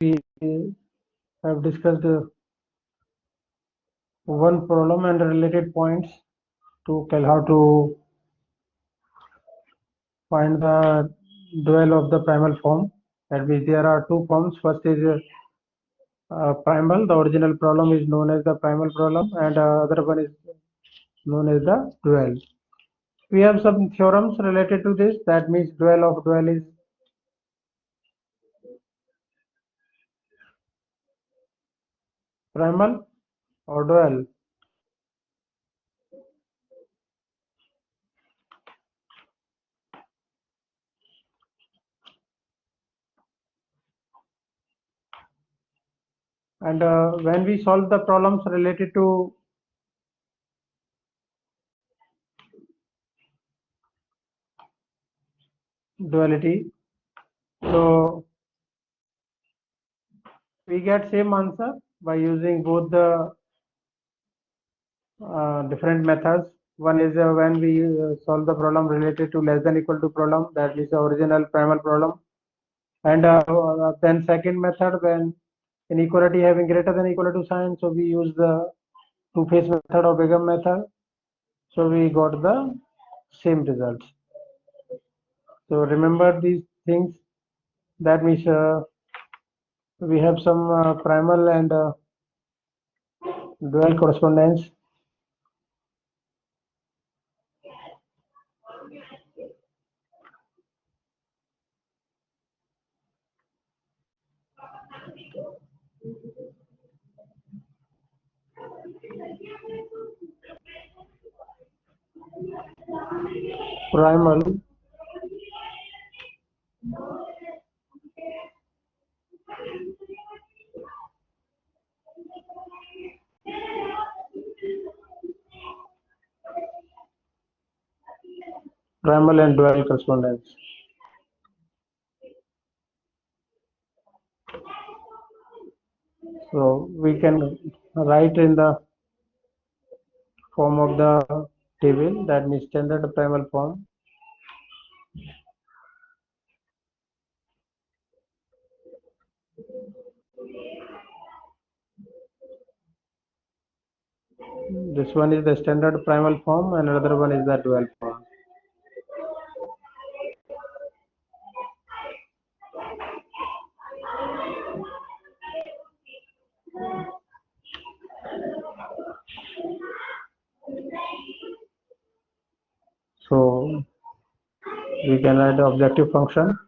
we have discussed one problem and related points to tell how to find the dual of the primal form. That means there are two forms. First is primal. The original problem is known as the primal problem, and other one is known as the dual. We have some theorems related to this. That means dual of dual is primal or dual. And when we solve the problems related to duality, so we get same answer by using both the different methods. One is when we solve the problem related to less than equal to problem, that is the original primal problem. And then second method, when inequality having greater than equal to sign, so we use the two-phase method or Begum method. So we got the same results. So remember these things. That means we have some primal and dual correspondence. Primal and dual correspondence. So we can write in the form of the table, that means standard primal form. This one is the standard primal form and another one is the dual form. So we can write the objective function.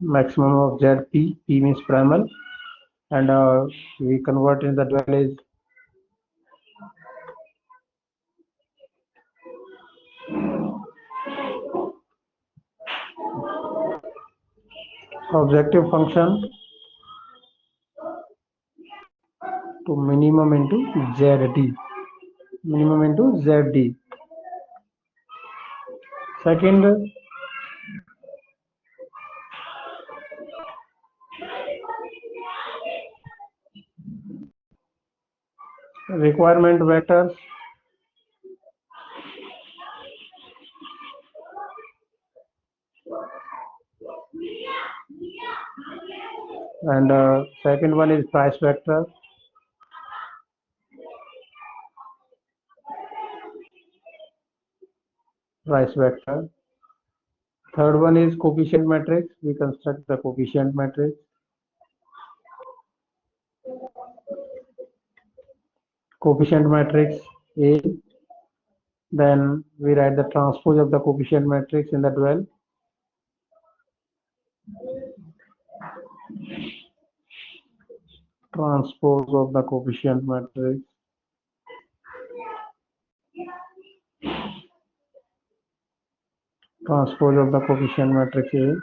Maximum of ZP, P means primal, and we convert in the dual is objective function to minimum into ZD. Minimum into ZD. Second, requirement vectors and second one is price vector. Price vector. Third one is coefficient matrix. We construct the coefficient matrix. Coefficient matrix A. Then we write the transpose of the coefficient matrix in the dual. Transpose of the coefficient matrix. Transpose of the coefficient matrix A.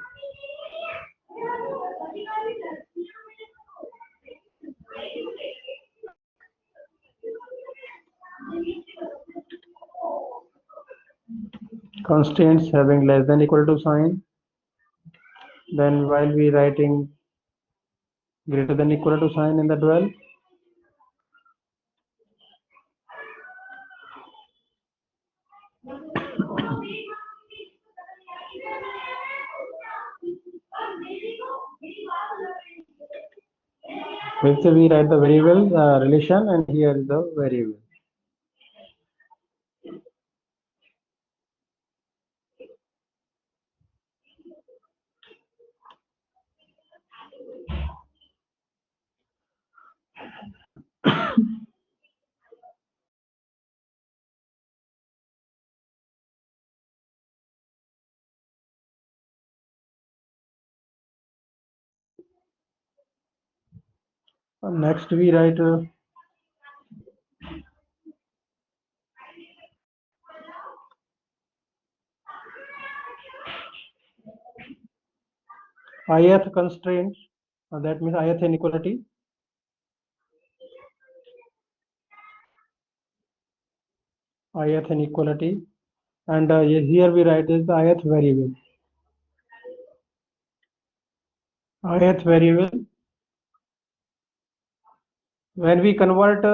Constants having less than equal to sign. Then while we writing greater than equal to sign in the dual, With we write the variable relation, and here is the variable. Next we write ith constraint, that means ith inequality. Ith inequality, and here we write is the ith variable. Ith variable, when we convert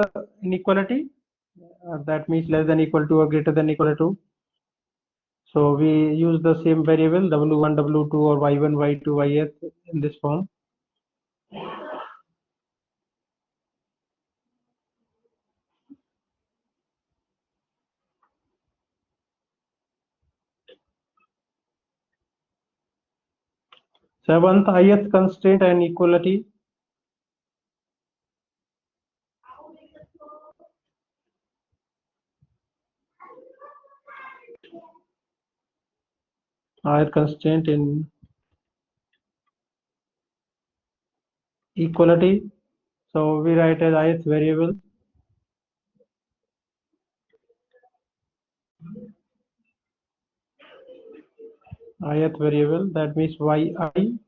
inequality, that means less than equal to or greater than equal to, so we use the same variable w1 w2 or y1 y2 ith in this form. Seventh, ith constraint and equality. Ith constraint in equality, so we write as ith variable. Ith variable, that means yi,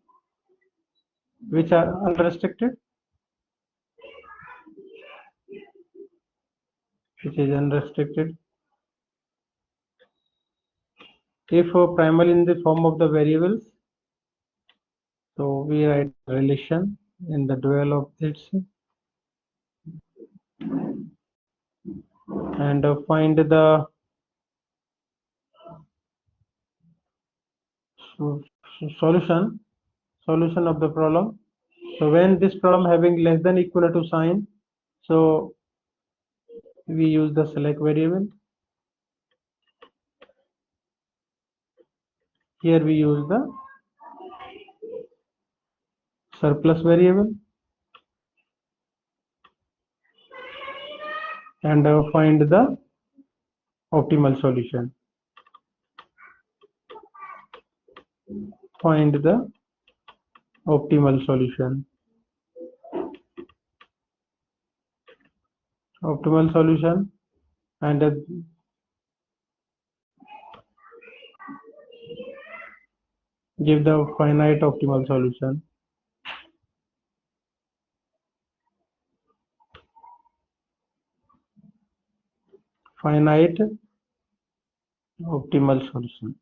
which are unrestricted, which is unrestricted. If primal in the form of the variables, so we write relation in the dual of its, and find the solution of the problem. So when this problem having less than equal to sign, so we use the select variable. Here we use the surplus variable, and find the optimal solution. Find the optimal solution. Optimal solution, and give the finite optimal solution. Finite optimal solution.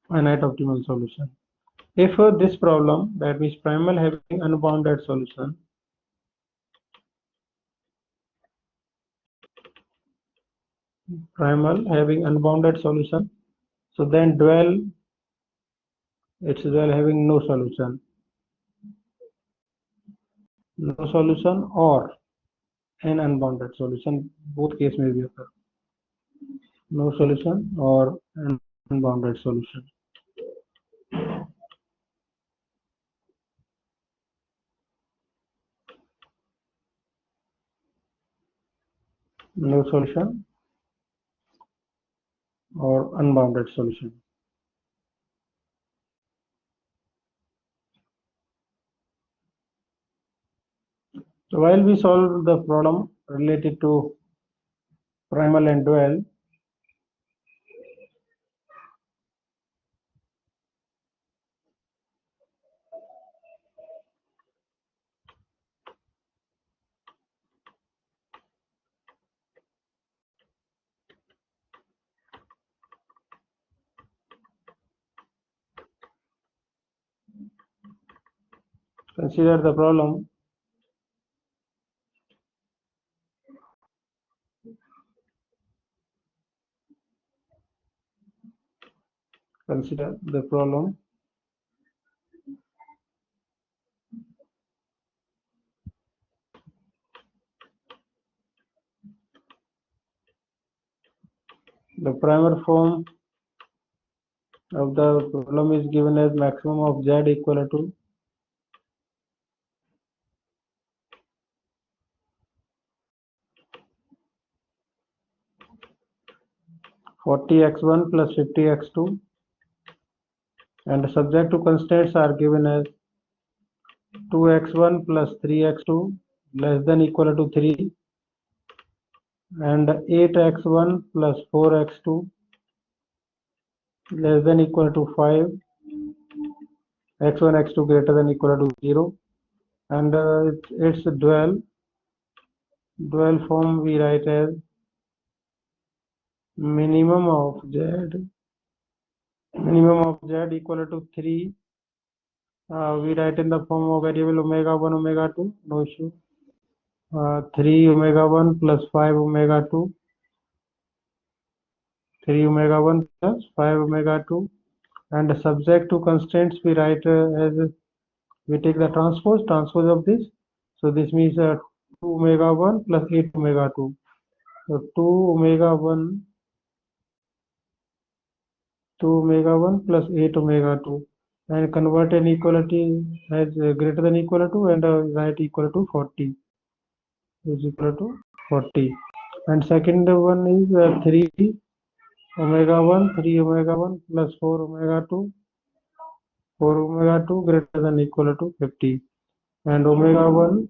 Finite optimal solution. If this problem, that means primal having unbounded solution, primal having unbounded solution, so then dual, its dual having no solution, or an unbounded solution, both case may be occur. No solution or an unbounded solution. No solution or unbounded solution. So while we solve the problem related to primal and dual, consider the problem consider the problem. The primer form of the problem is given as maximum of z equal to 40x1 plus 50x2, and subject to constraints are given as 2x1 plus 3x2 less than equal to 3, and 8x1 plus 4x2 less than equal to 5, x1 x2 greater than equal to 0, and its dual form we write as minimum of z equal to 3, we write in the form of variable omega 1 omega 2, no issue, 3 omega 1 plus 5 omega 2, 3 omega 1 plus 5 omega 2, and subject to constraints we write as we take the transpose of this, so this means 2 omega 1 plus 8 omega 2, so 2 omega 1 plus 8 omega 2, and convert inequality as greater than equal to, and write equal to 40, is equal to 40, and second one is 3 omega 1 plus 4 omega 2, 4 omega 2 greater than equal to 50, and omega 1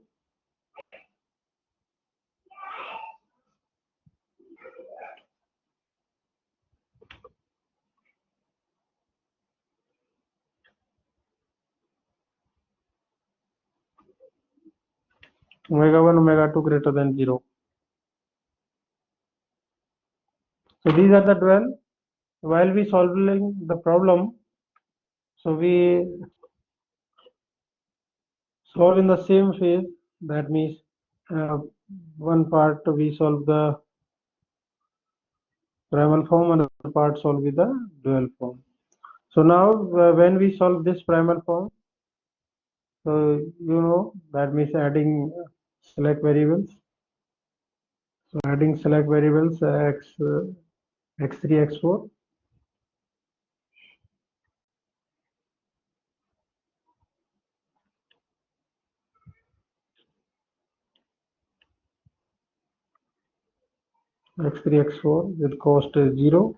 omega 2 greater than 0. So these are the dual. While we solving the problem, so we solve in the same phase. That means one part we solve the primal form, and another part solve with the dual form. So now when we solve this primal form, so that means adding select variables. So adding select variables x3 x4, x3 x4 with cost 0.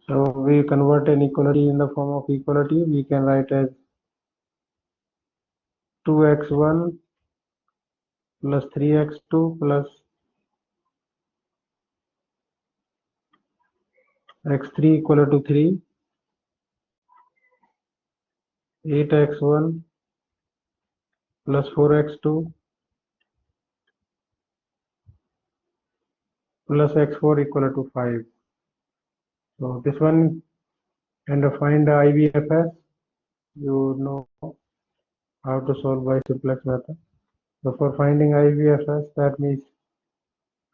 So we convert inequality in the form of equality. We can write as 2x1 plus 3x2 plus x3 equal to 3, 8x1 plus 4x2 plus x4 equal to 5. So this one, and find the IVFS. You know how to solve by simplex method. So for finding IVFS, that means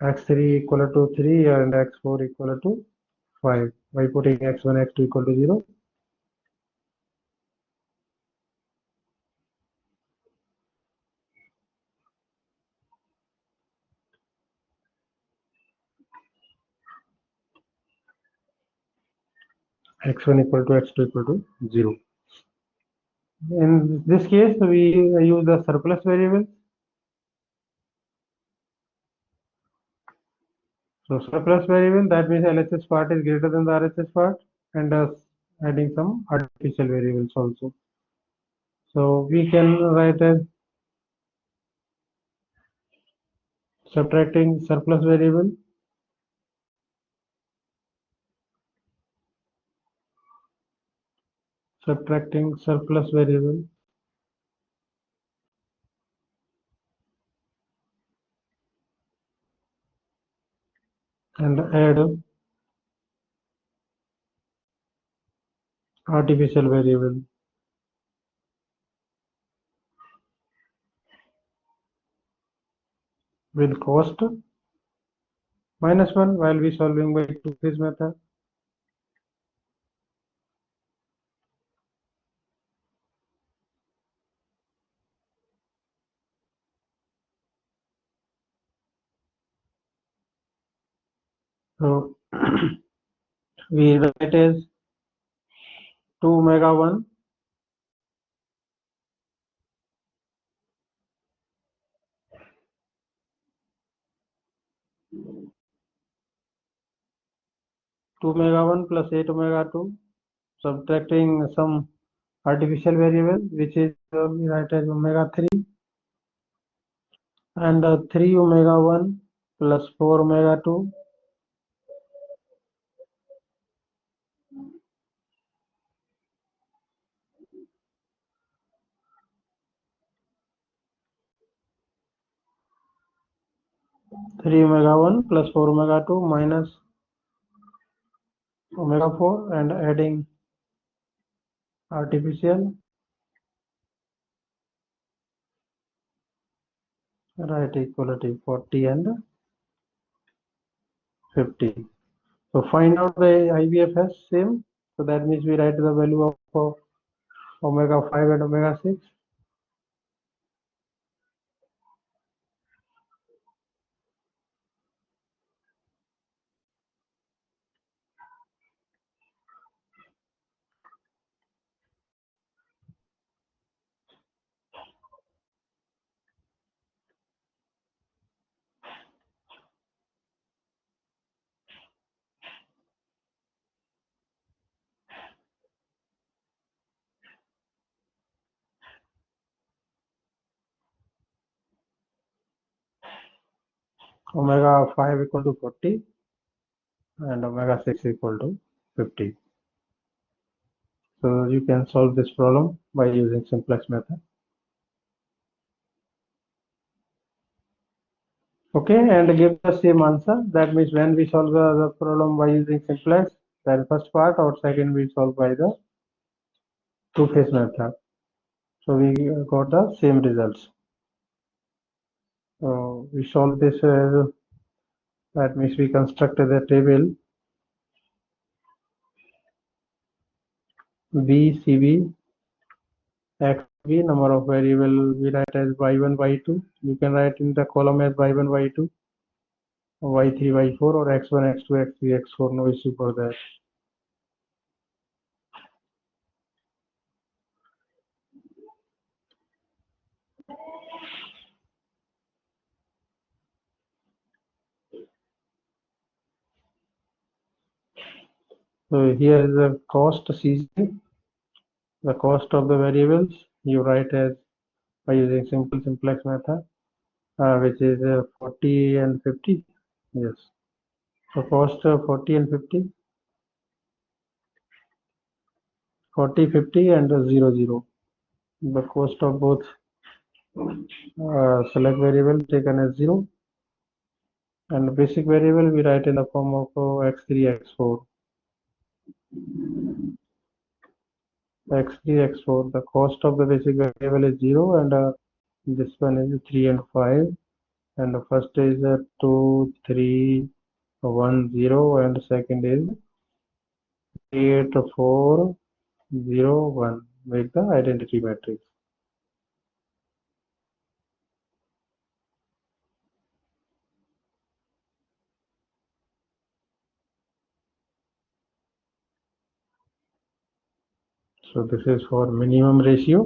x3 equal to 3 and x4 equal to 5 by putting x1 x2 equal to 0. x1 equal to x2 equal to 0. In this case, we use the surplus variable. So surplus variable, that means LHS part is greater than the RHS part, and adding some artificial variables also. So we can write as subtracting surplus variable and add artificial variable with cost -1 while we solving by two-phase method. So we write as 2 omega 1 2 omega 1 plus 8 omega 2, subtracting some artificial variable which is we write as omega 3, and 3 omega 1 plus 4 omega 2, 3 omega 1 plus 4 omega 2 minus omega 4, and adding artificial, right, equality 40 and 50. So find out the IVFS same. So that means we write the value of omega 5 and omega 6. Omega 5 equal to 40 and omega 6 equal to 50. So you can solve this problem by using simplex method. Okay, and give the same answer. That means when we solve the problem by using simplex, that is first part, or second we solve by the two-phase method. So we got the same results. So we solve this, that means we constructed the table B, CB, XB, number of variable we write as y1, y2. You can write in the column as y1, y2, y3, y4, or x1, x2, x3, x4, no issue for that. So here is the cost CC, the cost of the variables you write as by using simplex method, which is 40 and 50. Yes. So cost 40 and 50, 40, 50 and 0, 0. The cost of both select variable taken as 0, and the basic variable we write in the form of x3, x4. x3, x4. The cost of the basic variable is 0, and this one is 3 and 5. And the first is 2, 3, 1, 0, and the second is 8, 4, 0, 1. Make the identity matrix. So this is for minimum ratio.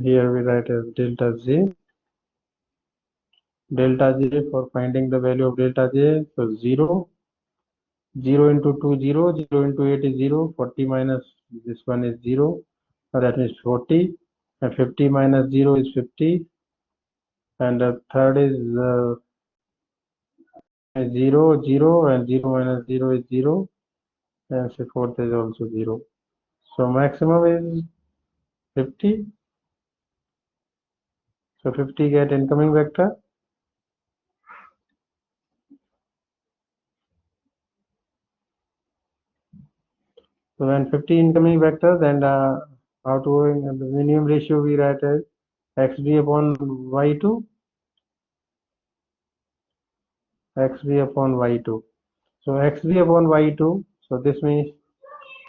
Here we write as delta J. Delta J for finding the value of delta J. So 0. 0 into 2, 0. 0 into 8 is 0. 40 minus this one is 0. So that means 40. And 50 minus 0 is 50. And the third is 0, 0. And 0 minus 0 is 0. And the fourth is also 0. So maximum is 50. So 50 get incoming vector. So when 50 incoming vectors and outgoing, the minimum ratio we write as xb upon y2, xb upon y2. So xb upon y2, so this means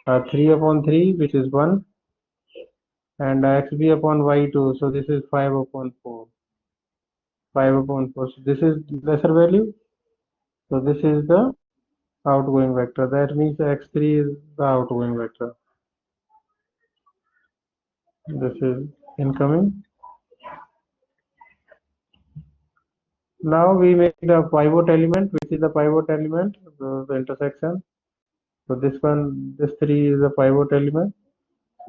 3 upon 3, which is 1, and xb upon y2, so this is 5 upon 4. 5 upon 4, so this is lesser value, so this is the outgoing vector. That means x3 is the outgoing vector. This is incoming. Now we make the pivot element, which is the pivot element, the intersection. So this one, this 3 is the pivot element.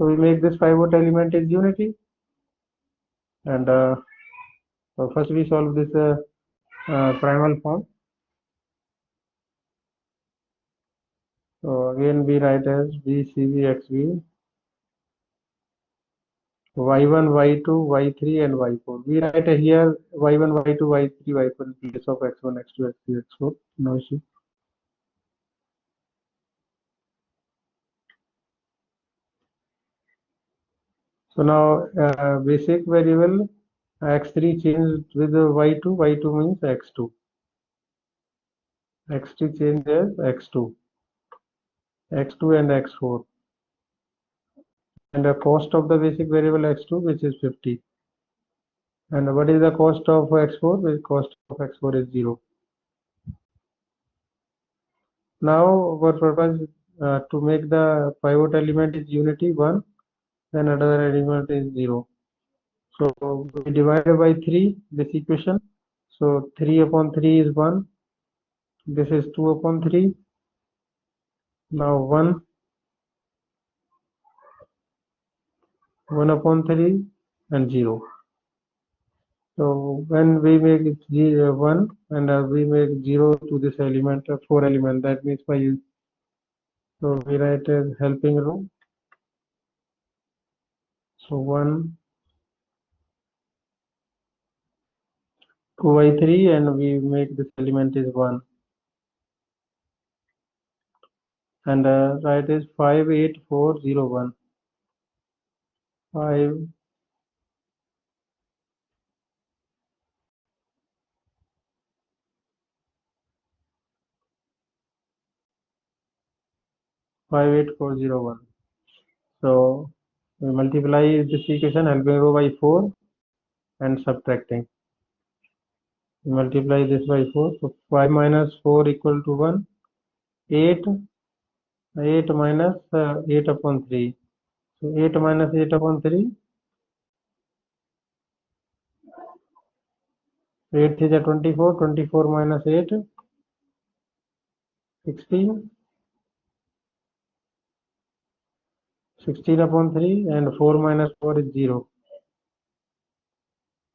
So we make this pivot element is unity. And so first we solve this primal form. So again we write as BCVXV, y1, y2, y3, and y4. We write here y1, y2, y3, y4 in place of x1, x2, x3, x4. No issue. So now basic variable x3 changed with y2. y2 means x2. x3 changes x2, x2 and x4. And the cost of the basic variable x2, which is 50. And what is the cost of x4? The cost of x4 is 0. Now for purpose to make the pivot element is unity 1, then another element is 0. So we divide by 3 this equation. So 3 upon 3 is 1. This is 2 upon 3. Now 1 upon 3 and 0. So when we make it 1 and we make 0 to this element, 4 element, that means by, so we write as helping row. So 1, 2 by 3, and we make this element is 1. And write is 58401. 5 58401. So we multiply this equation helping row by 4 and subtracting. We multiply this by 4. So 5 minus 4 equal to 1. 8. 8 minus 8 upon 3. So 8 minus 8 upon 3. 8 is a 24. 24 minus 8. 16. 16 upon 3, and 4 minus 4 is 0.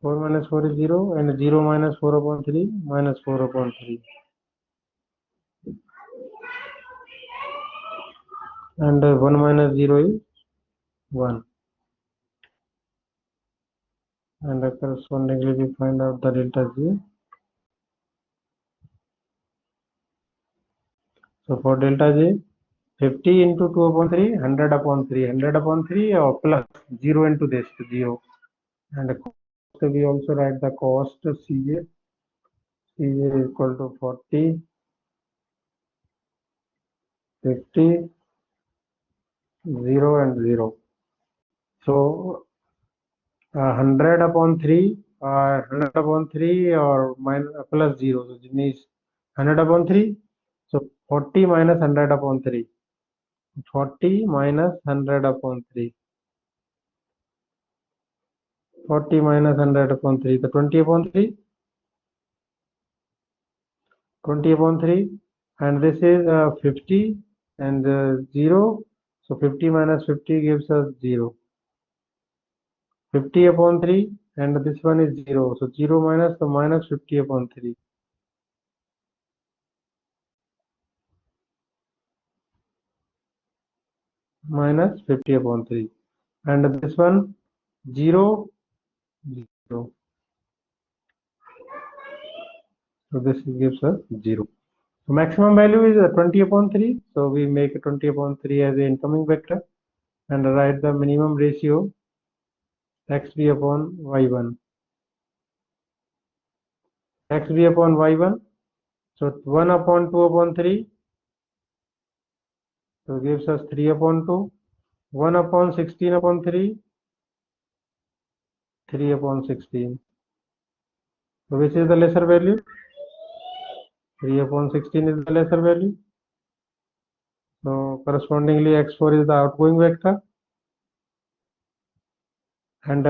4 minus 4 is 0, and 0 minus 4 upon 3 minus 4 upon 3. And 1 minus 0 is 1. And correspondingly we find out the delta G. So for delta G, 50 into 2 upon 3, 100 upon 3, 100 upon 3 or plus 0 into this 0. And we also write the cost CJ. CJ is equal to 40, 50, 0 and 0. So 100 upon 3 or 100 upon 3 or minus plus 0. So it means 100 upon 3. So 40 minus 100 upon 3. 40 minus 100 upon 3. 40 minus 100 upon 3. The 20 upon 3. 20 upon 3. And this is 50 and 0. So 50 minus 50 gives us 0. 50 upon 3. And this one is 0. So 0 minus, so minus 50 upon 3. Minus 50 upon 3. And this one 0, 0. So this gives us 0. Maximum value is 20 upon 3. So we make 20 upon 3 as the incoming vector and write the minimum ratio xb upon y1. xb upon y1. So 1 upon 2 upon 3. So gives us 3 upon 2. 1 upon 16 upon 3. 3 upon 16. So which is the lesser value? 3 upon 16 is the lesser value. So correspondingly x4 is the outgoing vector and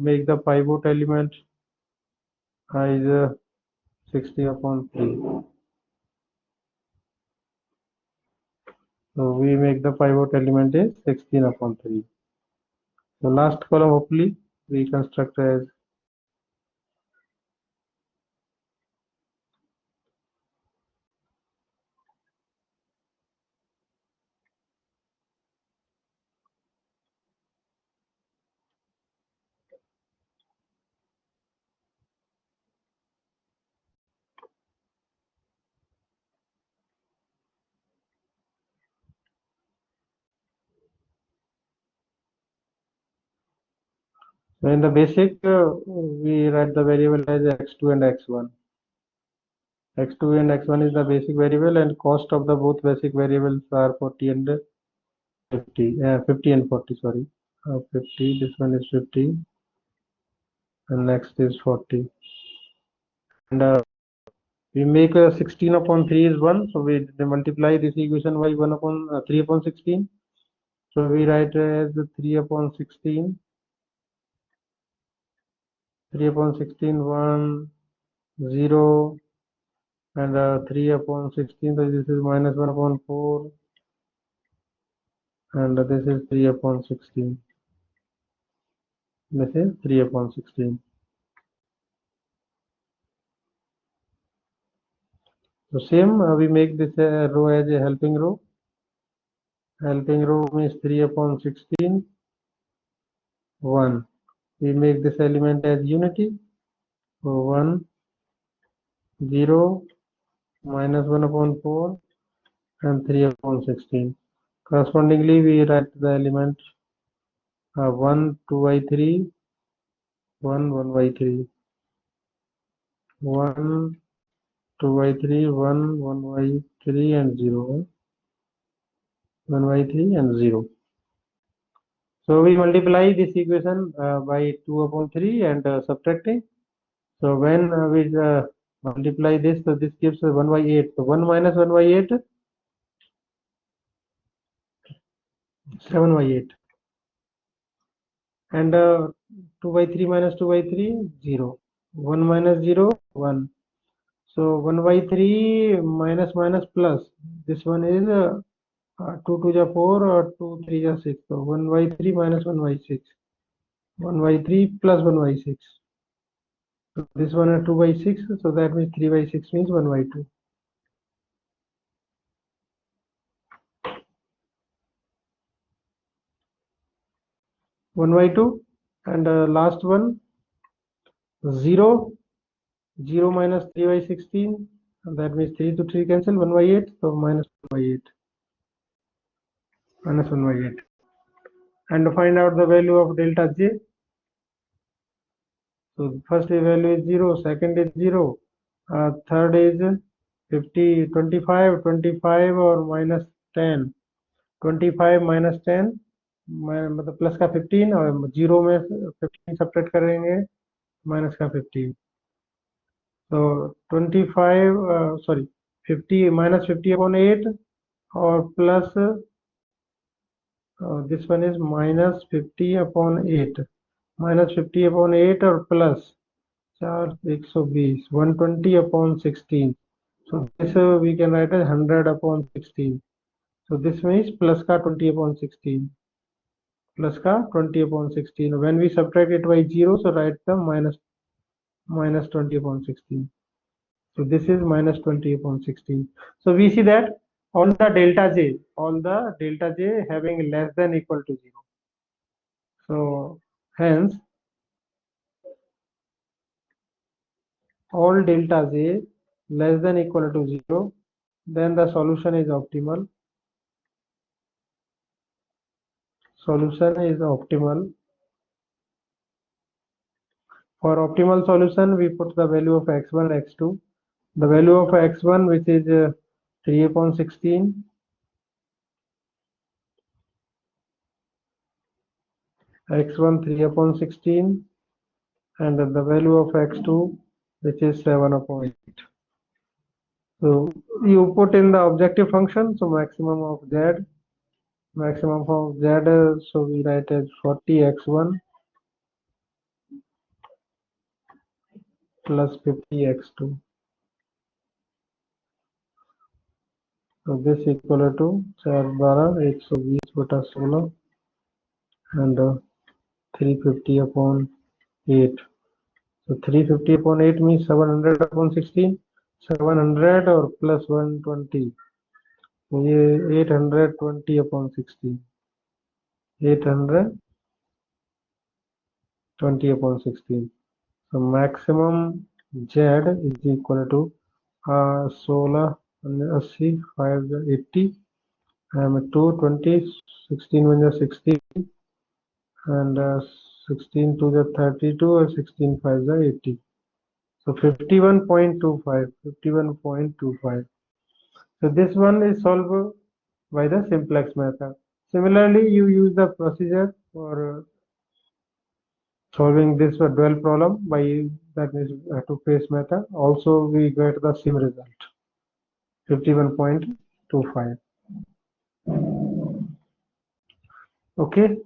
make the pivot element is 60 upon 3. So we make the pivot element is 16 upon 3. So last column hopefully we construct as so in the basic we write the variable as x2 and x1. x2 and x1 is the basic variable and cost of the both basic variables are 40 and 50 and 40, sorry. 50, this one is 50 and next is 40. And we make 16 upon 3 is 1, so we multiply this equation by 1 upon 3 upon 16. So we write as 3 upon 16, 3 upon 16, 1, 0, and 3 upon 16, so this is minus 1 upon 4, and this is 3 upon 16. This is 3 upon 16. So same, we make this row as a helping row. Helping row means 3 upon 16, 1. We make this element as unity. So 1, 0, minus 1 upon 4, and 3 upon 16. Correspondingly, we write the element 1, 2 by 3, 1, 1 by 3. 1, 2 by 3, 1, 1 by 3, and 0. 1 by 3 and 0. So we multiply this equation by 2 upon 3 and subtracting. So when we multiply this, so this gives 1 by 8. So 1 minus 1 by 8, 7 by 8. And 2 by 3 minus 2 by 3, 0. 1 minus 0, 1. So 1 by 3 minus minus plus. This one is 2 to the 4 or 2 3 the 6. So 1 by 3 minus 1 by 6. 1 by 3 plus 1 by 6. So this one is 2 by 6. So that means 3 by 6 means 1 by 2. 1 by 2. And last one 0. 0 minus 3 by 16. And that means 3 to 3 cancel 1 by 8. So minus 1 by 8. Minus 1 by 8. And to find out the value of delta j. So first value is 0, second is 0, third is 50, 25, 25 or minus 10. 25 minus 10 मतलब plus का 15 और 0 में 15 subtract करेंगे minus का 15. So 25 sorry 50 minus 50 upon 8 or plus this one is minus 50 upon 8. Minus 50 upon 8 or plus 120 120 upon 16. So this we can write as 100 upon 16. So this means plus ka 20 upon 16. Plus ka 20 upon 16. When we subtract it by 0, so write the minus 20 upon 16. So this is minus 20 upon 16. So we see that all the delta j having less than equal to 0. So hence all delta j less than equal to 0, then the solution is optimal. Solution is optimal. For optimal solution, we put the value of x1, x2. The value of x1, which is 3 upon 16, x1 3 upon 16, and the value of x2, which is 7 upon 8. So you put in the objective function, so maximum of z, so we write as 40x1 plus 50x2. So this equal to 4/120/16 and 350 upon 8. So 350 upon 8 means 700 upon 16. 700 or plus 120. So ये 820 upon 16. 820 upon 16. So maximum Z is equal to 16, 5, 80, 220, 16 1 16, and 16 2 32, or 16 5 80. So 51.25. 51.25. So this one is solved by the simplex method. Similarly, you use the procedure for solving this dual problem by that is two-phase method. Also, we get the same result, 51.25. Okay.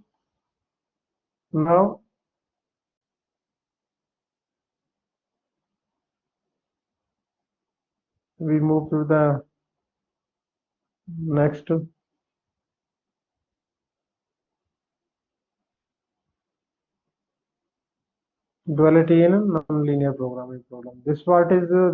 Now we move to the next duality in a non-linear programming problem. This part is